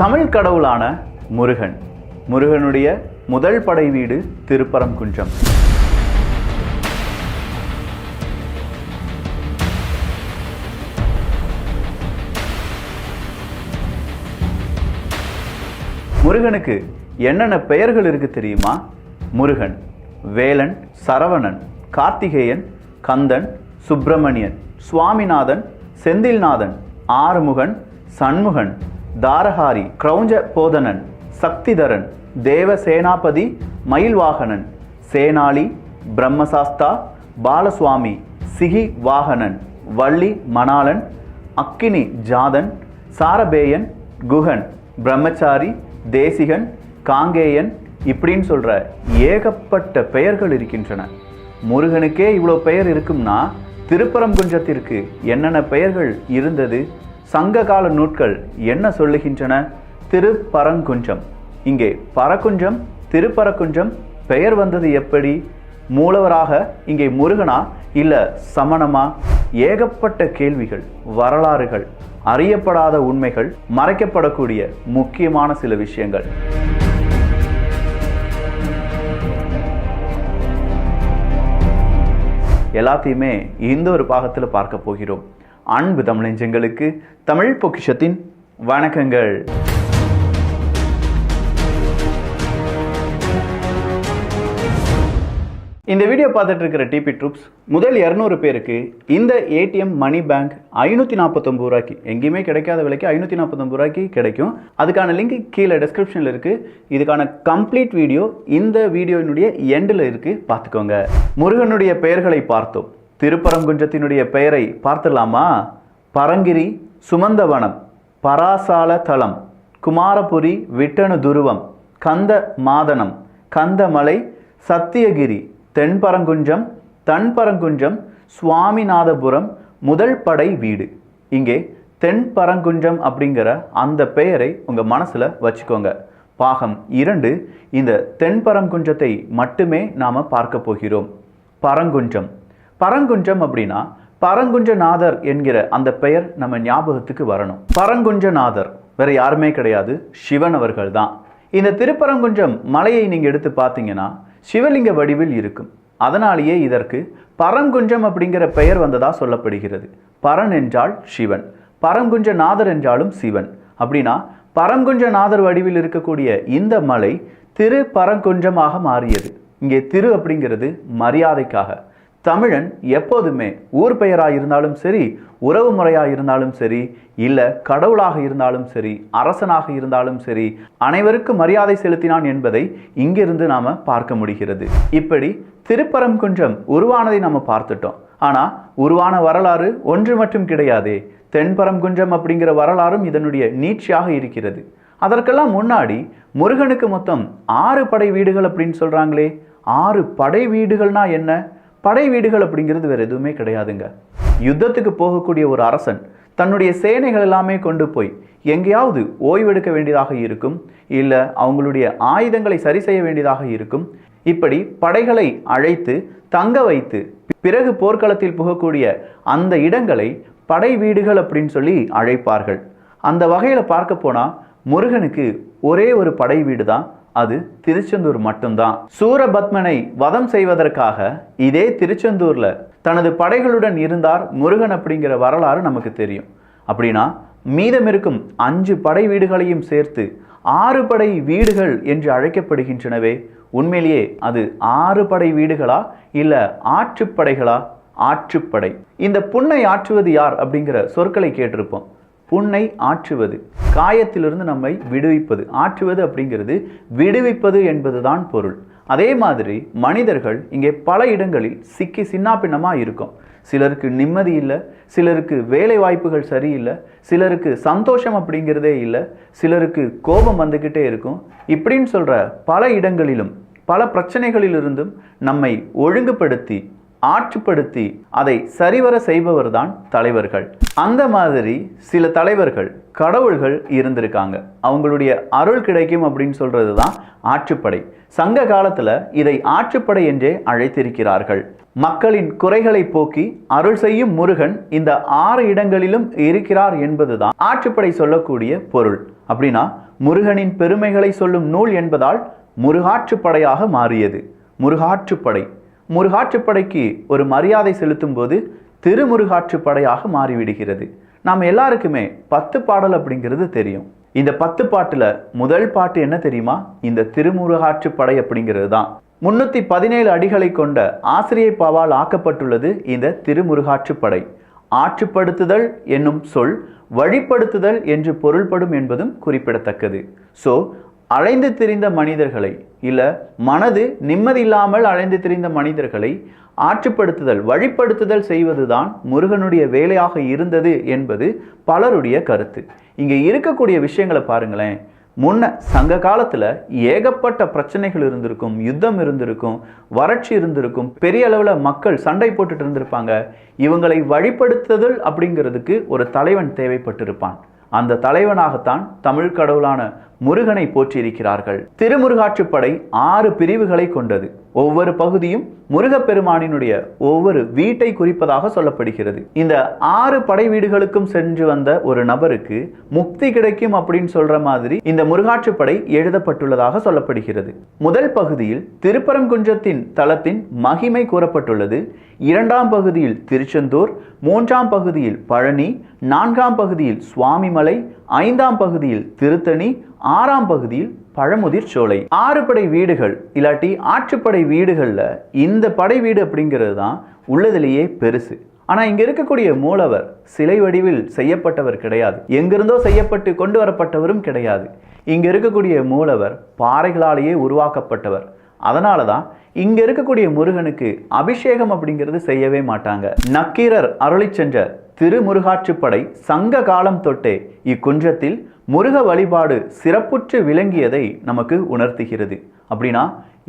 தமிழ் கடவுளான முருகன். முருகனுடைய முதல் படை வீடு திருப்பரங்குன்றம். முருகனுக்கு என்னென்ன பெயர்கள் இருக்கு தெரியுமா? முருகன், வேலன், சரவணன், கார்த்திகேயன், கந்தன், சுப்பிரமணியன், சுவாமிநாதன், செந்தில்நாதன், ஆறுமுகன், சண்முகன், தாரஹாரி, கிரௌஞ்ச போதனன், சக்திதரன், தேவசேனாபதி, மயில்வாகனன், சேனாளி, பிரம்மசாஸ்தா, பாலசுவாமி, சிகி வாகனன், வள்ளி மணாளன், அக்கினி ஜாதன், சாரபேயன், குகன், பிரம்மச்சாரி, தேசிகன், காங்கேயன், இப்படின்னு சொல்ற ஏகப்பட்ட பெயர்கள் இருக்கின்றன. முருகனுக்கே இவ்வளோ பெயர் இருக்கும்னா திருப்பரங்குன்றத்திற்கு என்னென்ன பெயர்கள் இருந்தது? சங்ககால நூட்கள் என்ன சொல்லுகின்றன? திருப்பரங்குன்றம், இங்கே பரகுன்றம், திருப்பரங்குன்றம் பெயர் வந்தது எப்படி? மூலவராக இங்கே முருகனா இல்ல சமணமா? ஏகப்பட்ட கேள்விகள், வரலாறுகள், அறியப்படாத உண்மைகள், மறைக்கப்படக்கூடிய முக்கியமான சில விஷயங்கள். எல்லாத்தையுமே இந்த ஒரு பாகத்தில் பார்க்க போகிறோம். அன்பு தமிழஞ்சங்களுக்கு தமிழ் பொக்கிஷத்தின் வணக்கங்கள். இந்த வீடியோ பார்த்துட்டு இருக்கிற டிபி ட்ரூப்ஸ், முதல் 200 பேருக்கு இந்த ஏடிஎம் மணி பேங்க் 549 ரூபாய்க்கு, எங்கேயுமே கிடைக்காத விலைக்கு 549 ரூபாய்க்கு கிடைக்கும். அதுக்கான லிங்க் கீழே டிஸ்கிரிப்ஷனில் இருக்குது. இதுக்கான கம்ப்ளீட் வீடியோ இந்த வீடியோனுடைய எண்டில் இருக்குது, பார்த்துக்கோங்க. முருகனுடைய பெயர்களை பார்த்தோம். திருப்பரங்குன்றத்தினுடைய பெயரை பார்த்துடலாமா? பரங்கிரி, சுமந்தவனம், பராசால தலம், குமாரபுரி, விட்டணு துருவம், கந்த மாதனம், கந்தமலை, சத்தியகிரி, தென்பரங்குன்றம், தன்பரங்குன்றம், சுவாமிநாதபுரம், முதல் படை வீடு. இங்கே தென்பரங்குன்றம் அப்படிங்கிற அந்த பெயரை உங்கள் மனசில் வச்சுக்கோங்க. பாகம் 2 இந்த தென்பரங்குன்றத்தை மட்டுமே நாம் பார்க்க போகிறோம். பரங்குன்றம். பரங்குன்றம் அப்படின்னா பரங்குன்றநாதர் என்கிற அந்த பெயர் நம்ம ஞாபகத்துக்கு வரணும். பரங்குன்றநாதர் வேற யாருமே கிடையாது, சிவன் அவர்கள் தான். இந்த திருப்பரங்குன்றம் மலையை நீங்கள் எடுத்து பார்த்தீங்கன்னா சிவலிங்க வடிவில் இருக்கும். அதனாலேயே இதற்கு பரங்குன்றம் அப்படிங்கிற பெயர் வந்ததா சொல்லப்படுகிறது. பரன் என்றால் சிவன், பரங்குன்றநாதர் என்றாலும் சிவன். அப்படின்னா பரங்குன்றநாதர் வடிவில் இருக்கக்கூடிய இந்த மலை திருப்பரங்குன்றமாக மாறியது. இங்கே திரு அப்படிங்கிறது மரியாதைக்காக. தமிழன் எப்போதுமே ஊர் பெயராக இருந்தாலும் சரி, உறவு முறையாக இருந்தாலும் சரி, இல்லை கடவுளாக இருந்தாலும் சரி, அரசனாக இருந்தாலும் சரி, அனைவருக்கும் மரியாதை செலுத்தினான் என்பதை இங்கிருந்து நாம் பார்க்க முடிகிறது. இப்படி திருப்பரங்குன்றம் உருவானதை நம்ம பார்த்துட்டோம். ஆனால் உருவான வரலாறு ஒன்று மட்டும் கிடையாதே. தென்பரங்குன்றம் அப்படிங்கிற வரலாறும் இதனுடைய நீட்சியாக இருக்கிறது. அதற்கெல்லாம் முன்னாடி முருகனுக்கு மொத்தம் 6 படை வீடுகள் அப்படின்னு சொல்கிறாங்களே. 6 படை வீடுகள்னா என்ன? படை வீடுகள் அப்படிங்கிறது வேறு எதுவுமே கிடையாதுங்க. யுத்தத்துக்கு போகக்கூடிய ஒரு அரசன் தன்னுடைய சேனைகள் எல்லாமே கொண்டு போய் எங்கேயாவது ஓய்வெடுக்க வேண்டியதாக இருக்கும், இல்லை அவங்களுடைய ஆயுதங்களை சரி செய்ய வேண்டியதாக இருக்கும். இப்படி படைகளை அழைத்து தங்க வைத்து பிறகு போர்க்களத்தில் புகக்கூடிய அந்த இடங்களை படை வீடுகள் அப்படின்னு சொல்லி அழைப்பார்கள். அந்த வகையில் பார்க்க போனால் முருகனுக்கு ஒரே ஒரு படை வீடு தான், அது திருச்செந்தூர் மட்டும்தான். சூரபத்மனை வதம் செய்வதற்காக இதே திருச்செந்தூர்ல தனது படைகளுடன் இருந்தார் முருகன் அப்படிங்கிற வரலாறு நமக்கு தெரியும். அப்படின்னா மீதம் இருக்கும் 5 படை வீடுகளையும் சேர்த்து 6 படை வீடுகள் என்று அழைக்கப்படுகின்றனவே. உண்மையிலேயே அது 6 படை வீடுகளா இல்ல ஆற்றுப்படைகளா? ஆற்றுப்படை. இந்த புண்ணை ஆற்றுவது யார் அப்படிங்கிற சொற்களை கேட்டிருப்போம். புண்ணை ஆற்றுவது, காயத்திலிருந்து நம்மை விடுவிப்பது. ஆற்றுவது அப்படிங்கிறது விடுவிப்பது என்பதுதான் பொருள். அதே மாதிரி மனிதர்கள் இங்கே பல இடங்களில் சிக்கி சின்னாபின்னமாக இருக்கும். சிலருக்கு நிம்மதி இல்லை, சிலருக்கு வேலை வாய்ப்புகள் சரியில்லை, சிலருக்கு சந்தோஷம் அப்படிங்கிறதே இல்லை, சிலருக்கு கோபம் வந்துக்கிட்டே இருக்கும். இப்படின்னு சொல்கிற பல இடங்களிலும் பல பிரச்சனைகளிலிருந்தும் நம்மை ஒழுங்குபடுத்தி ஆட்சிப்படுத்தி அதை சரிவர செய்பவர்தான் தலைவர்கள். அந்த மாதிரி சில தலைவர்கள் கடவுள்கள் இருந்திருக்காங்க. அவங்களுடைய அருள் கிடைக்கும் அப்படின்னு சொல்றது தான் ஆட்சிப்படை. சங்க காலத்துல இதை ஆட்சிப்படை என்றே அழைத்திருக்கிறார்கள். மக்களின் குறைகளை போக்கி அருள் செய்யும் முருகன் இந்த 6 இடங்களிலும் இருக்கிறார் என்பதுதான் ஆட்சிப்படை சொல்லக்கூடிய பொருள். அப்படின்னா முருகனின் பெருமைகளை சொல்லும் நூல் என்பதால் முருகாற்றுப்படையாக மாறியது. முருகாற்றுப்படை. முருகாற்றுப்படைக்கு ஒரு மரியாதை செலுத்தும் போது திருமுருகாற்றுப்படையாக மாறிவிடுகிறது. நாம் எல்லாருக்குமே 10 பாடல் அப்படிங்கிறது தெரியும். இந்த 10 பாட்டுல முதல் பாட்டு என்ன தெரியுமா? இந்த திருமுருகாற்றுப்படை அப்படிங்கிறது தான். 317 அடிகளை கொண்ட ஆசிரியப்பாவால் ஆக்கப்பட்டுள்ளது இந்த திருமுருகாற்றுப்படை. ஆற்றுப்படுத்துதல் என்னும் சொல் வழிப்படுத்துதல் என்று பொருள்படும் என்பதும் குறிப்பிடத்தக்கது. ஸோ அலைந்து திரிந்த மனிதர்களை, இல்ல மனது நிம்மதியில்லாமல் அலைந்து திரிந்த மனிதர்களை ஆற்றுப்படுத்துதல் வழிப்படுத்துதல் செய்வதுதான் முருகனுடைய வேலையாக இருந்தது என்பது பலருடைய கருத்து. இங்க இருக்கக்கூடிய விஷயங்களை பாருங்களேன். முன்ன சங்க காலத்துல ஏகப்பட்ட பிரச்சனைகள் இருந்திருக்கும், யுத்தம் இருந்திருக்கும், வறட்சி இருந்திருக்கும், பெரிய அளவுல மக்கள் சண்டை போட்டுட்டு இருந்திருப்பாங்க. இவங்களை வழிப்படுத்துதல் அப்படிங்கிறதுக்கு ஒரு தலைவன் தேவைப்பட்டிருப்பான். அந்த தலைவனாகத்தான் தமிழ் கடவுளான முருகனை போற்றியிருக்கிறார்கள். திருமுருகாற்றுப்படை 6 பிரிவுகளை கொண்டது. ஒவ்வொரு பகுதியும் முருகப்பெருமானினுடைய ஒவ்வொரு வீட்டை குறிப்பதாக சொல்லப்படுகிறது. இந்த 6 படை வீடுகளுக்கும் சென்று வந்த ஒரு நபருக்கு முக்தி கிடைக்கும் அப்படின்னு சொல்ற மாதிரி இந்த முருகாற்றுப்படை எழுதப்பட்டுள்ளதாக சொல்லப்படுகிறது. முதல் பகுதியில் திருப்பரங்குன்றத்தின் தலத்தின் மகிமை கூறப்பட்டுள்ளது. 2ஆம் பகுதியில் திருச்செந்தூர், 3ஆம் பகுதியில் பழனி, 4ஆம் பகுதியில் சுவாமிமலை, 5ஆம் பகுதியில் திருத்தணி, 6ஆம் பகுதியில் பழமுதிர் சோலை. 6 படை வீடுகள் இல்லாட்டி ஆற்றுப்படை வீடுகள்ல இந்த படை வீடு அப்படிங்கிறது தான் உள்ளதிலேயே பெருசு. ஆனா இங்க இருக்கக்கூடிய மூலவர் சிலை வடிவில் செய்யப்பட்டவர் கிடையாது. எங்கிருந்தோ செய்யப்பட்டு கொண்டு வரப்பட்டவரும் கிடையாது. இங்க இருக்கக்கூடிய மூலவர் பாறைகளாலேயே உருவாக்கப்பட்டவர். அதனாலதான் இங்க இருக்கக்கூடிய முருகனுக்கு அபிஷேகம் அப்படிங்கிறது செய்யவே மாட்டாங்க. நக்கீரர் அருளி சென்ற திருமுருகாற்றுப்படை சங்க காலம் தொட்டே இக்குன்றத்தில் முருக வழிபாடு சிறப்புற்று விளங்கியதை நமக்கு உணர்த்துகிறது. அப்படின்னா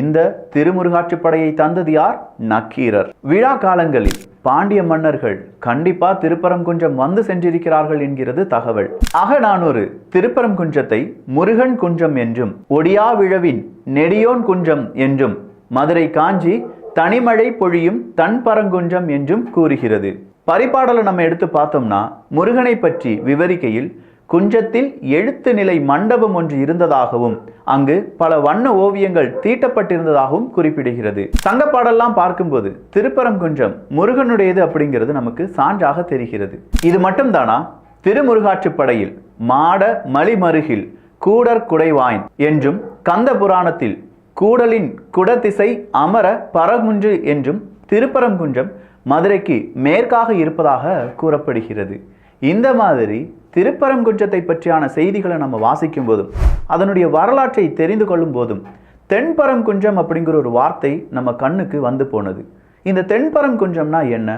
இந்த திருமுருகாற்றுப்படையை தந்தது யார்? நக்கீரர். விழா காலங்களில் பாண்டிய மன்னர்கள் கண்டிப்பா திருப்பரங்குன்றம் வந்து சென்றிருக்கிறார்கள் என்கிறது தகவல். அகநானூறு திருப்பரங்குன்றத்தை முருகன் குன்றம் என்றும், ஒடியா விழவின் நெடியோன் குன்றம் என்றும், மதுரை காஞ்சி தனிமழை பொழியும் தன் பரங்குன்றம் என்றும் கூறுகிறது. பரிபாடலை நம்ம எடுத்து பார்த்தோம்னா முருகனை பற்றி விவரிக்கையில் குன்றத்தில் எழுத்து நிலை மண்டபம் ஒன்று இருந்ததாகவும் அங்கு பல வண்ண ஓவியங்கள் தீட்டப்பட்டிருந்ததாகவும் குறிப்பிடுகிறது. சங்கப்பாடெல்லாம் பார்க்கும்போது திருப்பரங்குன்றம் முருகனுடையது அப்படிங்கிறது நமக்கு சான்றாக தெரிகிறது. இது மட்டும்தானா? திருமுருகாற்றுப்படையில் மாட மலிமருகில் கூடற் குடைவாய்ன் என்றும், கந்த புராணத்தில் கூடலின் குடதிசை அமர பரங்குன்று என்றும் திருப்பரங்குன்றம் மதுரைக்கு மேற்காக இருப்பதாக கூறப்படுகிறது. இந்த மாதிரி திருப்பரங்குன்றத்தை பற்றியான செய்திகளை நம்ம வாசிக்கும் போதும் அதனுடைய வரலாற்றை தெரிந்து கொள்ளும் போதும் தென்பரங்குன்றம் அப்படிங்கிற ஒரு வார்த்தை நம்ம கண்ணுக்கு வந்து போனது. இந்த தென்பரங்குன்றம்னா என்ன?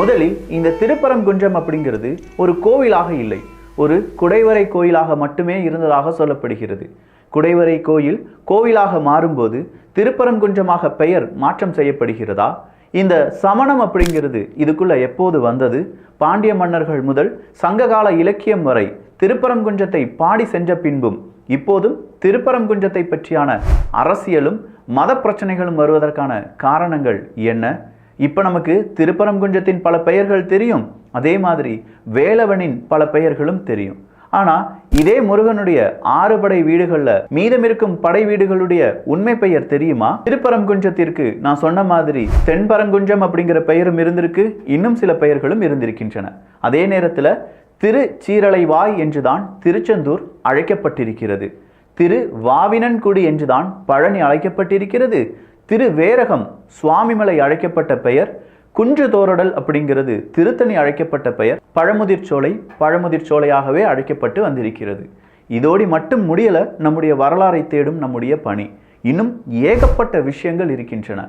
முதலில் இந்த திருப்பரங்குன்றம் அப்படிங்கிறது ஒரு கோவிலாக இல்லை, ஒரு குடைவரை கோயிலாக மட்டுமே இருந்ததாக சொல்லப்படுகிறது. குடைவரை கோயில் கோவிலாக மாறும்போது திருப்பரங்குன்றமாக பெயர் மாற்றம் செய்யப்படுகிறதா? இந்த சமணம் அப்படிங்கிறது இதுக்குள்ள எப்போது வந்தது? பாண்டிய மன்னர்கள் முதல் சங்ககால இலக்கியம் வரை திருப்பரங்குன்றத்தை பாடி சென்ற பின்பும் இப்போதும் திருப்பரங்குன்றத்தை பற்றியான அரசியலும் மத பிரச்சனைகளும் வருவதற்கான காரணங்கள் என்ன? இப்ப நமக்கு திருப்பரங்குன்றத்தின் பல பெயர்கள் தெரியும், அதே மாதிரி வேலவனின் பல பெயர்களும் தெரியும். ஆனா இதே முருகனுடைய 6 படை வீடுகள்ல மீதமிருக்கும் படை வீடுகளுடைய உண்மை பெயர் தெரியுமா? திருப்பரங்குன்றத்திற்கு நான் சொன்ன மாதிரி தென்பரங்குன்றம் அப்படிங்கிற பெயரும் இருந்திருக்கு, இன்னும் சில பெயர்களும் இருந்திருக்கின்றன. அதே நேரத்துல திருச்சீரலைவாய் என்றுதான் திருச்செந்தூர் அழைக்கப்பட்டிருக்கிறது. திரு வாவினன்குடி என்றுதான் பழனி அழைக்கப்பட்டிருக்கிறது. திருவேரகம் சுவாமிமலை அழைக்கப்பட்ட பெயர், குன்று தோரடல் அப்படிங்கிறது திருத்தணி அழைக்கப்பட்ட பெயர், பழமுதிர் சோலை பழமுதிர் சோலையாகவே அழைக்கப்பட்டு வந்திருக்கிறது. இதோடு மட்டும் முடியல நம்முடைய வரலாறை தேடும் நம்முடைய பணி. இன்னும் ஏகப்பட்ட விஷயங்கள் இருக்கின்றன.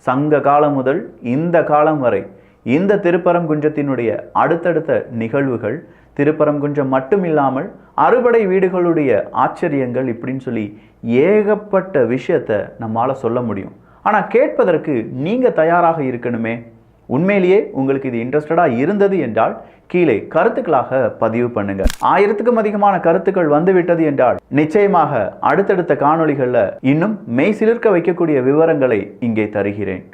சங்க காலம் முதல் இந்த காலம் வரை இந்த திருப்பரங்குன்றத்தினுடைய அடுத்தடுத்த நிகழ்வுகள், திருப்பரங்குன்றம் மட்டும் இல்லாமல் அறுபடை வீடுகளுடைய ஆச்சரியங்கள் இப்படின்னு சொல்லி ஏகப்பட்ட விஷயத்த நம்மால் சொல்ல முடியும். ஆனால் கேட்பதற்கு நீங்கள் தயாராக இருக்கணுமே. உண்மையிலேயே உங்களுக்கு இது இன்ட்ரெஸ்டடாக இருந்தது என்றால் கீழே கருத்துக்களாக பதிவு பண்ணுங்க. 1000க்கும் அதிகமான கருத்துக்கள் வந்துவிட்டது என்றால் நிச்சயமாக அடுத்தடுத்த காணொளிகளில் இன்னும் மெய் சிலிர்க்க வைக்கக்கூடிய விவரங்களை இங்கே தருகிறேன்.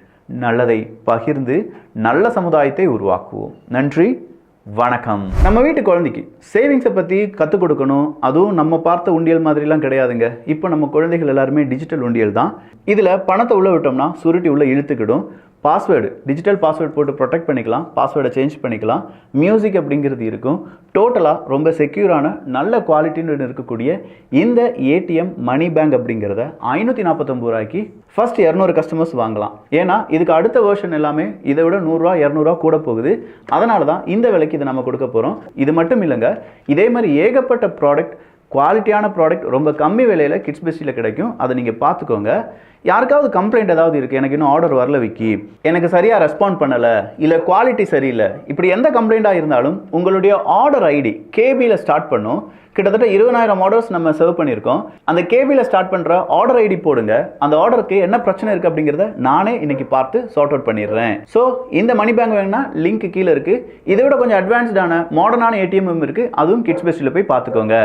நல்லதை பகிர்ந்து நல்ல சமுதாயத்தை உருவாக்குவோம். நன்றி, வணக்கம். நம்ம வீட்டு குழந்தைக்கு சேவிங்ஸை பற்றி கற்றுக் கொடுக்கணும். அதுவும் நம்ம பார்த்த உண்டியல் மாதிரிலாம் கிடையாதுங்க. இப்போ நம்ம குழந்தைகள் எல்லாருமே டிஜிட்டல் உண்டியல் தான். இதில் பணத்தை உள்ளே விட்டோம்னா சுருட்டி உள்ளே இழுத்துக்கிடும். பாஸ்வேர்டு, டிஜிட்டல் பாஸ்வேர்டு போட்டு ப்ரொடெக்ட் பண்ணிக்கலாம். பாஸ்வேர்டை சேஞ்ச் பண்ணிக்கலாம். மியூசிக் அப்படிங்கிறது இருக்கும். டோட்டலாக ரொம்ப செக்யூரான நல்ல குவாலிட்டின்னு இருக்கக்கூடிய இந்த ஏடிஎம் மணி பேங்க் அப்படிங்கிறத 549 ரூபாய்க்கு ஃபர்ஸ்ட் 200 கஸ்டமர்ஸ் வாங்கலாம். ஏன்னா இதுக்கு அடுத்த வெர்ஷன் எல்லாமே இதை விட 100 ரூபா 200 ரூபா கூட போகுது. அதனால தான் இந்த விலைக்கு இதை நம்ம கொடுக்க போகிறோம். இது மட்டும் இல்லைங்க, இதே மாதிரி ஏகப்பட்ட ப்ராடக்ட், குவாலிட்டியான ப்ராடக்ட் ரொம்ப கம்மி விலையில் கிட்ஸ் பெஸ்டியில் கிடைக்கும். அதை நீங்கள் பார்த்துக்கோங்க. யாருக்காவது கம்ப்ளைண்ட் ஏதாவது இருக்குது, எனக்கு இன்னும் ஆர்டர் வரல விக்கி, எனக்கு சரியாக ரெஸ்பாண்ட் பண்ணலை, இல்லை குவாலிட்டி சரியில்லை, இப்படி எந்த கம்ப்ளைண்ட்டாக இருந்தாலும் உங்களுடைய ஆர்டர் ஐடி கேபியில் ஸ்டார்ட் பண்ணும். கிட்டத்தட்ட 20,000 ஆர்டர்ஸ் நம்ம சர்வ் பண்ணியிருக்கோம். அந்த கேபியில் ஸ்டார்ட் பண்ணுற ஆர்டர் ஐடி போடுங்க. அந்த ஆர்டருக்கு என்ன பிரச்சனை இருக்குது அப்படிங்கிறத நானே இன்னைக்கு பார்த்து சார்ட் அவுட் பண்ணிடுறேன். ஸோ இந்த மணி பேங்க் வேணும்னா லிங்க் கீழே இருக்குது. இதை விட கொஞ்சம் அட்வான்ஸ்டான மாடர்னான ஏடிஎம் இருக்குது. அதுவும் கிட்ஸ் பெஸ்டில் போய் பார்த்துக்கோங்க.